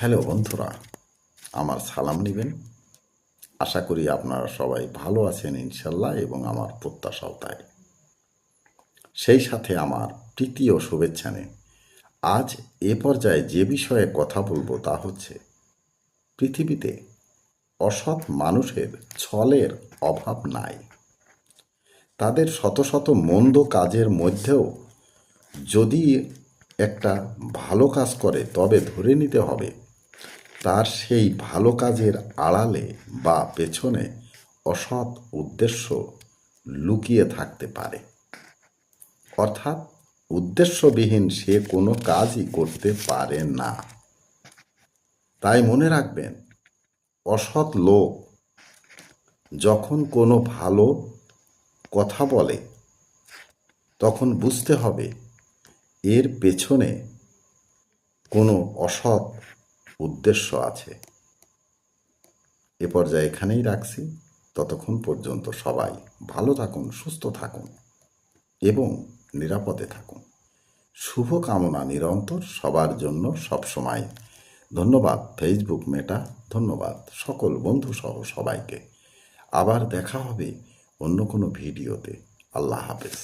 Hello বন্ধুরা, আমার সালাম নেবেন। আশা করি আপনারা সবাই ভালো আছেন ইনশাল্লাহ, এবং আমার প্রত্যাশাও তাই। সেই সাথে আমার প্রীতি ও শুভেচ্ছা নিন। আজ এ পর্যায়ে যে বিষয়ে কথা বলবো তা হচ্ছে, পৃথিবীতে অসৎ মানুষের ছলের অভাব নাই। তাদের শত শত মন্দ কাজের মধ্যেও যদি একটা ভালো কাজ করে, তবে ধরে নিতে হবে তার সেই ভালো কাজের আড়ালে বা পেছনে অসৎ উদ্দেশ্য লুকিয়ে থাকতে পারে। অর্থাৎ উদ্দেশ্যবিহীন সে কোনো কাজই করতে পারে না। তাই মনে রাখবেন, অসৎ লোক যখন কোনো ভালো কথা বলে, তখন বুঝতে হবে এর পেছনে কোনো অসৎ উদ্দেশ্য আছে। এ পর্যায়ে এখানেই রাখছি। ততক্ষণ পর্যন্ত সবাই ভালো থাকুন, সুস্থ থাকুন এবং নিরাপদে থাকুন। শুভকামনা নিরন্তর সবার জন্য সবসময়। ধন্যবাদ ফেসবুক মেটা, ধন্যবাদ সকল বন্ধুসহ সবাইকে। আবার দেখা হবে অন্য কোনো ভিডিওতে। আল্লাহ হাফেজ।